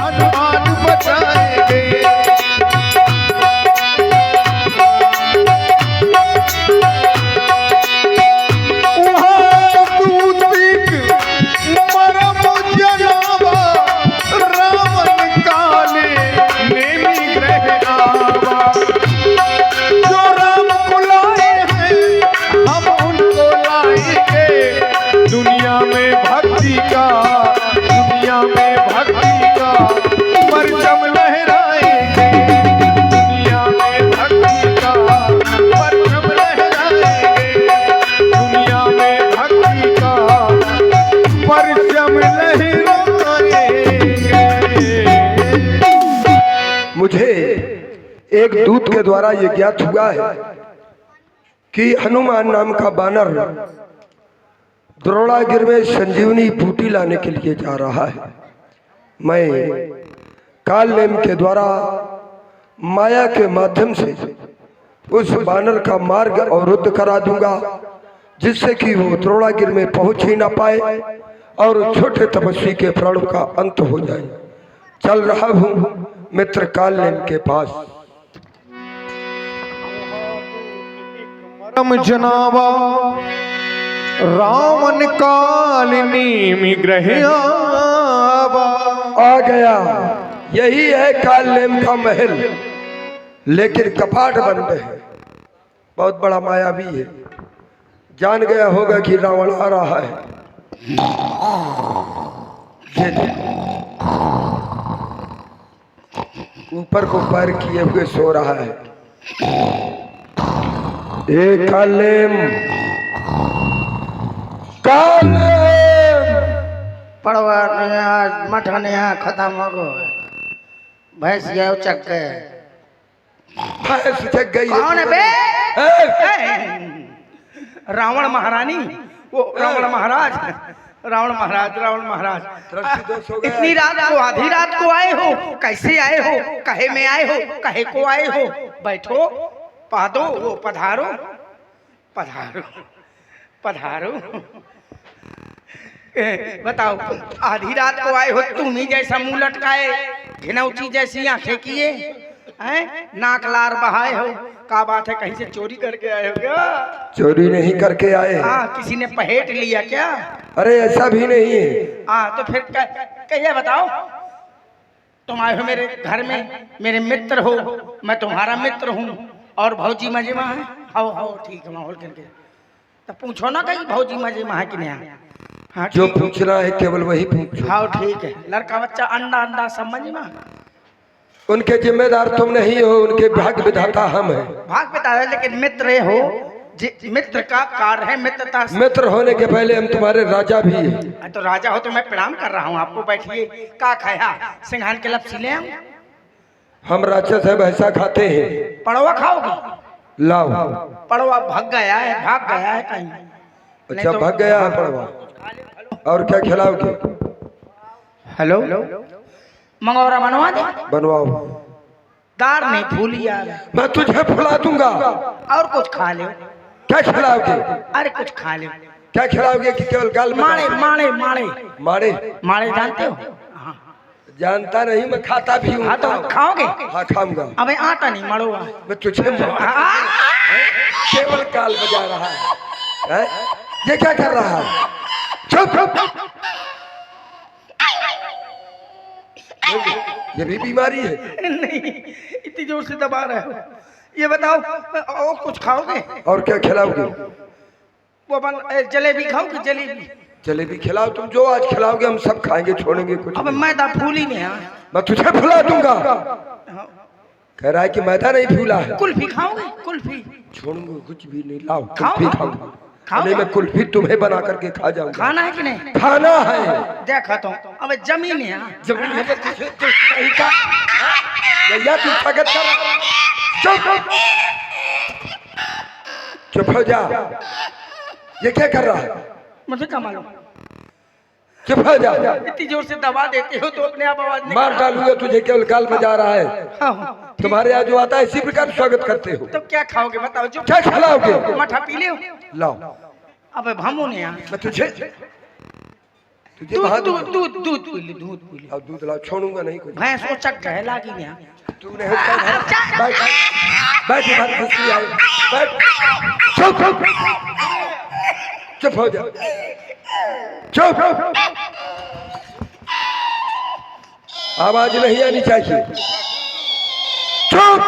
हनुमान बचाएंगे। दुनिया में भक्ति का परचम लहराएंगे। दुनिया में भक्ति का परचम लहराएंगे। दुनिया में भक्ति का परचम लहराएंगे। मुझे एक दूत के द्वारा ये ज्ञात हुआ है कि हनुमान नाम का बानर द्रोणागिर में संजीवनी बूटी लाने के लिए जा रहा है। मैं काल नेम के द्वारा माया के माध्यम से उस बानर का मार्ग अवरुद्ध करा दूंगा, जिससे कि वो द्रोणागिर में पहुंच ही ना पाए और छोटे तपस्वी के प्राणों का अंत हो जाए। चल रहा हूं मित्र काल नेम के पास। जनावा रावण काल नेम ग्रह आ गया। यही है काल नेम का महल, लेकिन कपाट बन गए हैं। बहुत बड़ा मायावी है। जान गया होगा कि रावण आ रहा है। ऊपर को पैर किए हुए सो रहा है। एक काल नेम पड़वा मठन यहाँ खत्म हो गए। भैंस गए चक गए। भैंस चक गई। कौन है बे? रावण महारानी, वो रावण महाराज, रावण महाराज, रावण महाराज। इतनी रात को, आधी रात को आए हो? कैसे आए हो? कहे में आए हो? कहे को आए हो? बैठो, पादो, वो पधारो, पधारो, पधारो। बताओ, आधी रात को आए हो, तुम ही जैसा मुंह लटकाए, घिनौती जैसी आंखें किए, हैं? नाक लार बहाए हो। क्या बात है, कहीं से चोरी करके आए हो क्या? चोरी नहीं करके आए। हाँ, किसी ने पहेट लिया क्या? अरे ऐसा भी नहीं है। हाँ, तो फिर कहिए, बताओ। तुम आए हो मेरे घर में, मेरे मित्र हो, मैं तुम्हारा मित्र हूँ, और भौजी मजे में है। आओ ठीक है, माहौल करके तो पूछो ना कहीं भौजी मजे में है कि नहीं। हाँ, जो पूछना है केवल वही पूछो। हाँ ठीक है। लड़का बच्चा अंडा समझ में। उनके जिम्मेदार तुम नहीं हो, उनके भाग्य विधाता हम हैं। भाग विधाता, लेकिन मित्र हो, मित्र का कार्य है मित्रता। मित्र होने के पहले हम तुम्हारे राजा भी हैं। तो राजा हो तो मैं प्रणाम कर रहा हूँ आपको। बैठिए। का खाया? सिंघान के लपसी ले। हम राक्षस है, वैसा खाते हैं। पड़वा खाओगे? लाओ। पड़वा भाग गया है, कहीं। अच्छा, भाग गया है पड़वा। और क्या खिलाओगे? हेलो, मंगोरा बनवा दे। बनवाओ। दार नहीं फूली यार। मैं तुझे फुला दूंगा। और कुछ खा ले। क्या खिलाओगे? अरे कुछ खा ले। क्या खिलाओगे कि केवल गाल में? माड़े माड़े माड़े माड़े। माड़े जानते हो? हाँ। जानता नहीं, मैं खाता भी हूँ। हाँ तो खाओगे? हाँ खाऊंगा। अबे आटा नहीं मड़ोगा। मैं तुझे केवल काल बजा रहा है। ये क्या कर रहा है? चुप। ये भी बीमारी है? नहीं, इतनी जोर से दबा रहे हो। ये बताओ, और कुछ खाओगे? और क्या खिलाओगे? वो जलेबी खाओगे? जलेबी खिलाओ। तुम जो आज खिलाओगे हम सब खाएंगे, छोड़ेंगे कुछ। अब मैदा फूली नहीं है। मैं तुझे फुला दूंगा। कह रहा है कि मैदा नहीं फूला है। कुल्फी खाओगे? कुल्फी छोड़ूंगा कुछ भी नहीं। लाओ खाओ। कुल्फी खाऊंगा। नहीं, मैं कुल्फी तुम्हें बना करके खा जाऊंगा। खाना है कि नहीं? खाना है। देखा तो अब जमीन है। जमीन है या तू स्वागत कर। चुप हो जा। ये क्या कर रहा है? मुझे क्या मालूम। चुप हो जा। इतनी जोर से दबा देते हो तो अपने आप आवाज नहीं। मार डालूंगा तुझे, केवल गाल बजा रहा है। हाँ, तुम्हारे यहाँ जो आता है इसी प्रकार स्वागत करते हो। तो क्या खाओगे बताओ? जो क्या खिलाओगे? मठा पी ले। लाओ। अब भामो ने यहाँ। मैं तुझे तुझे वहां दूध दूध दूध पी ली, दूध पी ली। अब दूध लाओ, छोड़ूंगा नहीं कुछ। भैंस को चक गए लागी नहीं। तूने बैठ बैठ इधर खुशी आई बैठ चुप चुप हो जा चुप आवाज नहीं आनी चाहिए चुप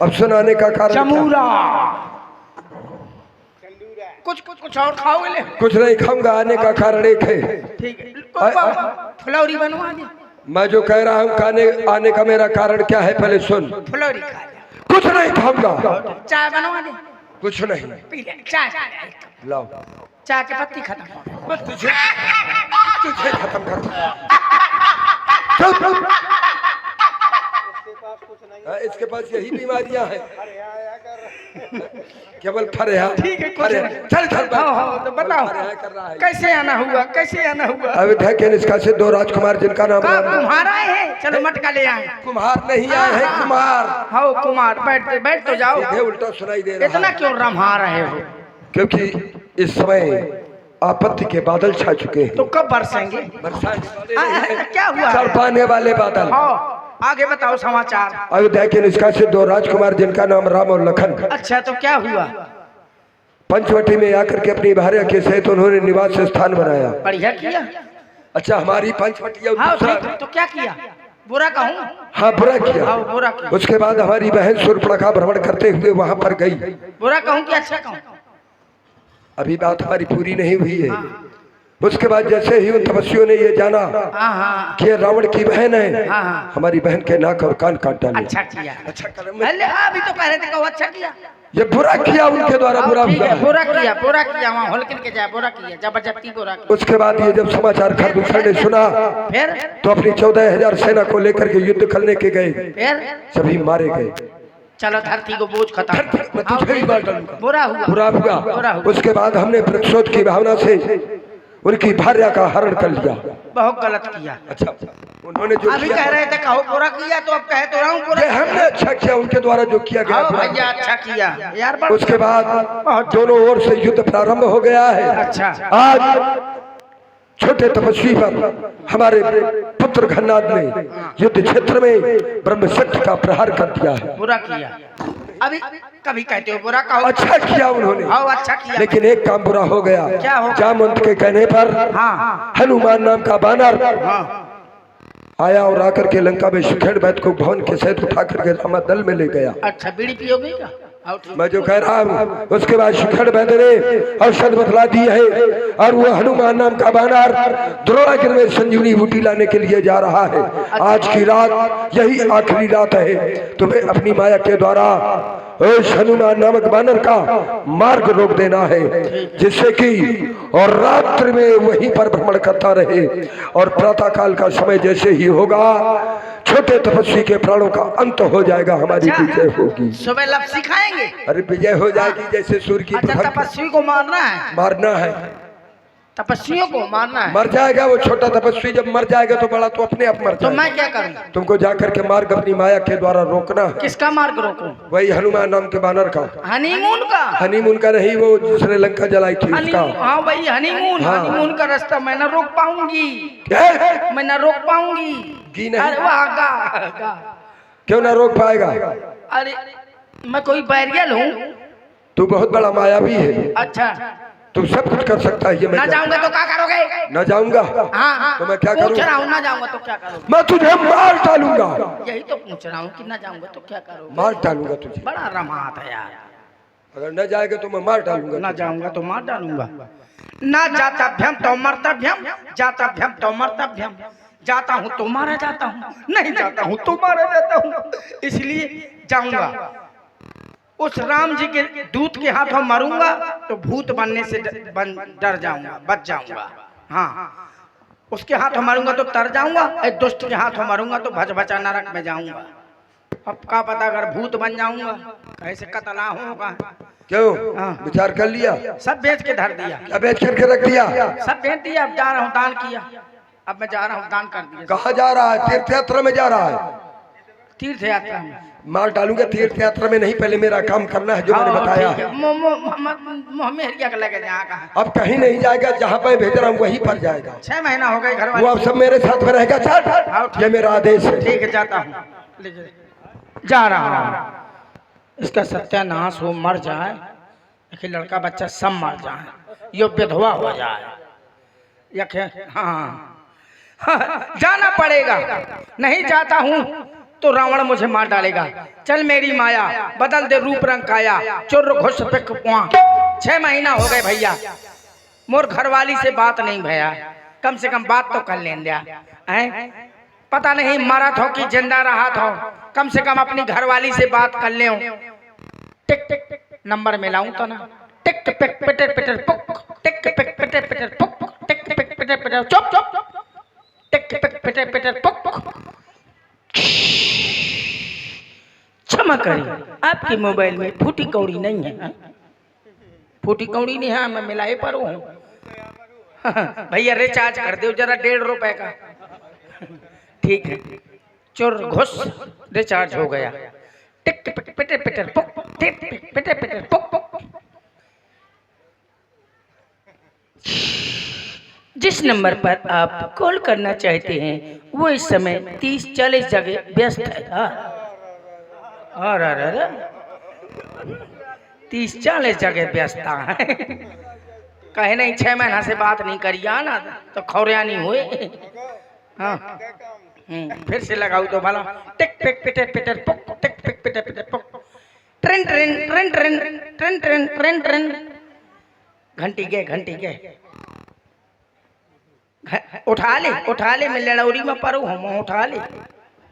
अब सुनाने का कारण चमूरा कुछ और खाओगे ले? कुछ नहीं खाऊंगा आने का कारण एक है ठीक है फुलौरी बनवा दे। मैं जो कह रहा हूँ आने का मेरा कारण क्या है पहले सुन फुलौरी खा ले। कुछ नहीं खाऊंगा चाय बनवा दे। कुछ नहीं पी ले चाय। लाओ चाय की पत्ती खत्म बस तुझे खत्म कर चुप इसके पास यही बीमारियां हैं केवल फरेहा ठीक है कुछ नहीं। चल चल तो बताओ कर रहा है कैसे आना हुआ कैसे आना हुआ? अयोध्या के निष्का से 2 राजकुमार जिनका नाम कुम्हार आए हैं, चलो मटका ले आए। कुम्हार नहीं आए हैं कुमार हो कुमार बैठ तो जाओ। सीधे उल्टा सुनाई दे रहा इतना है क्यों रम्हा रहे हो? क्योंकि इस समय आपत्ति के बादल छा चुके हैं तो कब बरसेंगे? क्या हुआ? तड़पाने वाले बादल। आगे बताओ समाचार। अयोध्या के निष्का से 2 राजकुमार जिनका नाम राम और लखन। अच्छा तो क्या हुआ? पंचवटी में आकर के अपनी भार्या के सहित उन्होंने निवास स्थान बनाया। बढ़िया किया। अच्छा हमारी पंचवटी और हाँ, दूसरा तो क्या किया? बुरा कहूँ? हाँ बुरा किया। हाँ, बुरा किया। उसके बाद हमारी बहन शूर्पणखा भ्रमण करते हुए वहां पर गई। बुरा कहूँ कि अच्छा कहूँ? अभी बात हमारी पूरी नहीं हुई है। उसके बाद जैसे ही उन तपस्वियों ने ये जाना कि ये रावण की बहन है, हमारी बहन के नाक और कान काट डाले। अच्छा किया। अच्छा अभी तो कह रहे थे कहो अच्छा किया। ये बुरा किया उनके द्वारा बुरा हुआ। बुरा किया वहाँ होलकिन के जाए बुरा किया जबरदस्ती बुरा किया। उसके बाद ये जब समाचार खरदूषण ने सुना फिर तो अपनी 14,000 सेना को लेकर के युद्ध करने के गए। फिर सभी मारे गए। चलो धरती को बोझ खत्म। तुझे ही बात डालूंगा। बुरा हुआ। उसके बाद हमने प्रतिशोध की भावना से उनकी भार्या का हरण कर लिया। बहुत गलत किया। अच्छा उन्होंने जो अभी कह रहे थे कहो बुरा किया तो अब कह तो रहा हूँ बुरा। हमने अच्छा किया उनके द्वारा जो किया गया। भैया अच्छा किया यार। उसके बाद दोनों ओर से युद्ध प्रारंभ हो गया है। अच्छा आज छोटे तपस्वी पर हमारे पुत्र घन्नाद ने युद्ध क्षेत्र में ब्रह्मशक्ति का प्रहार कर दिया है। बुरा किया। अभी कभी कहते हो बुरा कहो। अच्छा किया उन्होंने। हाँ अच्छा किया। लेकिन एक काम बुरा हो गया। क्या हो? जामवंत के कहने पर हनुमान नाम का बानर आया और आकर के लंका में सुखेड़ बैत को भवन के सहित उठा करके रामा दल में ले गया। अच्छा बीड़ी पियोगे क्या? मैं जो कह रहा हूँ उसके बाद सुखेड़ बैत ने औषध बतला दी है और वो हनुमान नाम का बानर द्रोणागिर में संजीवनी बूटी लाने के लिए जा रहा है। आज की रात यही आखिरी रात है। तुम्हें अपनी माया के द्वारा उस हनुमान नामक बानर का मार्ग रोक देना है जिससे कि और रात्रि में वहीं पर भ्रमण करता रहे और प्रातः काल का समय जैसे ही होगा छोटे तपस्वी के प्राणों का अंत हो जाएगा। हमारी विजय होगी। सुबह लपसी खाएंगे। अरे विजय हो जाएगी जैसे सूर्य की। अच्छा तपस्वी को मारना है? मारना है। तपस्वियों को मारना है? मर जाएगा वो छोटा तपस्वी। जब मर जाएगा तो बड़ा तो अपने आप मर जाएगा। तो मैं क्या करूं? तुमको जाकर के मार्ग अपनी माया के द्वारा रोकना है। किसका मार्ग रोकूं? वही हनुमान नाम के बानर का। हनीमून का? हनीमून का नहीं, वो जिसने लंका जलाई थी उसका। हाँ वही हनीमून। हनीमून का रास्ता मैं न रोक पाऊंगी। मैं न रोक पाऊंगी। क्यों ना रोक पाएगा? अरे मैं कोई बैरियल हूँ? तू बहुत बड़ा मायावी है। अच्छा तू सब कुछ कर सकता है। ये मैं ना जाऊंगा तो क्या करोगे? ना जाऊंगा। हाँ तो मैं क्या करूँ? पूछ रहा हूँ ना जाऊंगा तो क्या करोगे? मैं तुझे मार डालूंगा। यही तो पूछ रहा हूँ कि ना जाऊंगा तो क्या करोगे? मार डालूंगा तुझे। बड़ा रमात है यार। अगर न जाएगा तो मैं मार डालूंगा। ना जाऊंगा तो मार डालूंगा। ना जाताभ्यम तो मर्तभ्यम, जाताभ्यम तो मर्तभ्यम। जाता हूँ तो मारा जाता हूँ, नहीं जाता हूँ तो मारा जाता हूँ। इसलिए जाऊंगा। उस राम जी के दूत के हाथों मरूंगा तो भूत बनने से डर जाऊंगा, बच जाऊंगा। हाँ उसके हाथों मरूंगा तो तर जाऊंगा। दुष्ट के हाथों मरूंगा तो भजभचा नरक में जाऊंगा। अब क्या पता अगर भूत बन जाऊंगा कैसे कतला होगा। क्यों? विचार कर लिया? सब बेच के धर दिया। क्या बेच करके रख दिया? सब बेच दिया। अब जा रहा हूँ दान किया। अब मैं जा रहा हूँ दान कर दिया। कहाँ जा रहा है? तीर्थ यात्रा में जा रहा है। तीर्थ यात्रा में मार डालूंगा तीर्थ यात्रा में नहीं, पहले मेरा काम करना है जो मैंने बताया है। मेहरिया का लगे जहाँ का अब कहीं नहीं जाएगा, जहाँ पे भेज रहा हूँ वहीं पर जाएगा। 6 महीना हो गए घर वो वाले। अब सब मेरे साथ में रहेगा। चल, ये मेरा आदेश है। ठीक है, जाता हूँ, जा रहा हूँ। इसका सत्यानाश हो, मर जाए, कि लड़का बच्चा सब मर जाए, यो विधवा हो जाए, हाँ जाना पड़ेगा। नहीं जाता हूँ तो रावण मुझे मार डालेगा। चल मेरी माया बदल दे रूप रंग काया, चुर घुस पिक पुआ। 6 महीना हो गए भैया, मोर घरवाली से बात नहीं भैया, कम से कम बात तो कर लें दिया हैं। पता नहीं मारा था कि जिंदा रहा था, कम से कम अपनी घरवाली से बात कर ले। टिक टिक टिक नंबर मिलाऊं तो ना, टिक पिक पिटर पिटर पुक, टिक पिक पिटर पिटर पुक, टिक पिक पिटर पिटर चुप चुप, टिक पिक पिटर पिटर पुक। क्षमा करिए, आपके मोबाइल में फूटी कौड़ी नहीं है? फूटी कौड़ी नहीं है, मैं मिलाए पर हूँ। भैया रिचार्ज कर दो जरा 1.5 रुपए का। ठीक है, चुर घुस रिचार्ज हो गया। टिक टिक पिटर पिटर पुक, टिक टिक पिटर पिटर पुक। जिस नंबर पर आप कॉल करना चाहते हैं वो इस समय 30-40 जगह व्यस्त है। और 30-40 जगह व्यस्त है। कहे नहीं 6 महीना से बात नहीं करिया ना तो खौरिया नहीं हुए। हाँ फिर से लगाऊ तो भला। टिक पिक पिटर पिटर पुक, टिक पिक पिटर पिटर पुक। Train train train train train train train train. घंटी गए उठा ले, मैं लड़ौरी में परू हूँ, उठा ले,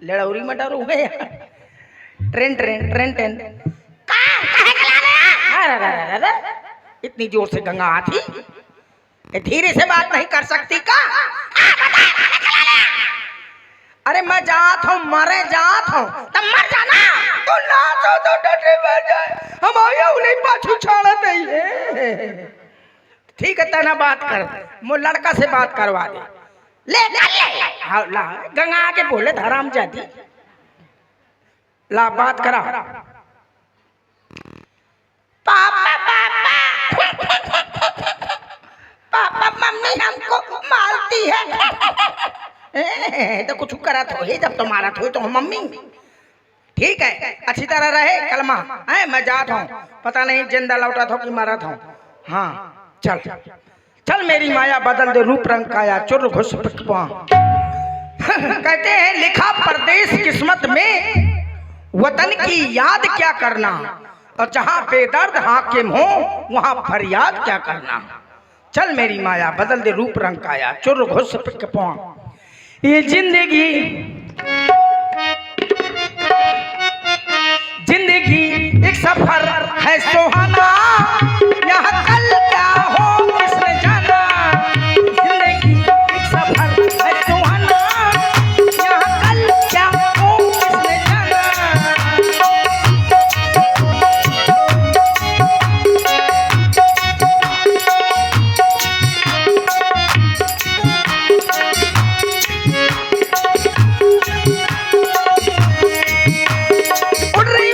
लड़ौरी में डरू है। ट्रेन ट्रेन ट्रेन ट्रेन इतनी जोर से गंगा आती, धीरे से बात नहीं कर सकती का? अरे मैं जात हूँ, मरे जात हूँ, तब मर जाना। तो नाचो तो डटे मर जाए, हम आया उन्हें पाछू छाड़त है। ठीक है, तना बात कर, मो लड़का से बात करवा दे। ले हाँ ला, गंगा आके बोले हराम जाती, ला बात करा। पापा पापा पापा मम्मी हमको मारती है। तो कुछ करा तो ही, जब तुम्हारा तो मम्मी। ठीक है, अच्छी तरह रहे कलमा है। मैं जाता हूँ, पता नहीं जिंदा लौटा था कि मारा था। हाँ चल चल मेरी माया बदल दे रूप रंग काया, चुर घुस पिकवा। कहते हैं लिखा परदेश किस्मत में, वतन की याद क्या करना, और जहां बेदर्द हाकिम हो वहां फरियाद क्या करना। चल मेरी माया बदल दे रूप रंग काया, चुर घुस पिकवा। ये जिंदगी एक सफर है सुहाना, यहाँ कल क्या हो किसने जाना। जिंदगी एक सफर है सुहाना, यहाँ कल क्या हो किसने जाना। उड़ रही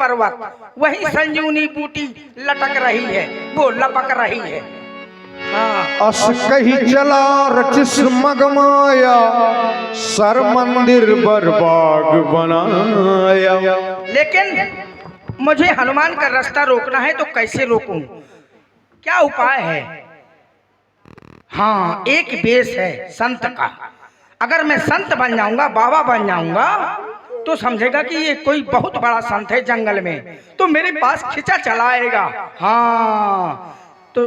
पर्वत वही संजीवनी बूटी लटक रही है, वो लपक रही है। हाँ अस कही चला रचिस मगमाया, सर मंदिर बरबाग बनाया। लेकिन मुझे हनुमान का रास्ता रोकना है तो कैसे रोकूं? क्या उपाय है? हाँ, एक वेश है संत का। अगर मैं संत बन जाऊंगा, बाबा बन जाऊंगा, तो समझेगा कि ये कोई बहुत बड़ा संत है जंगल में, तो मेरे पास खिंचा चला आएगा। हाँ तो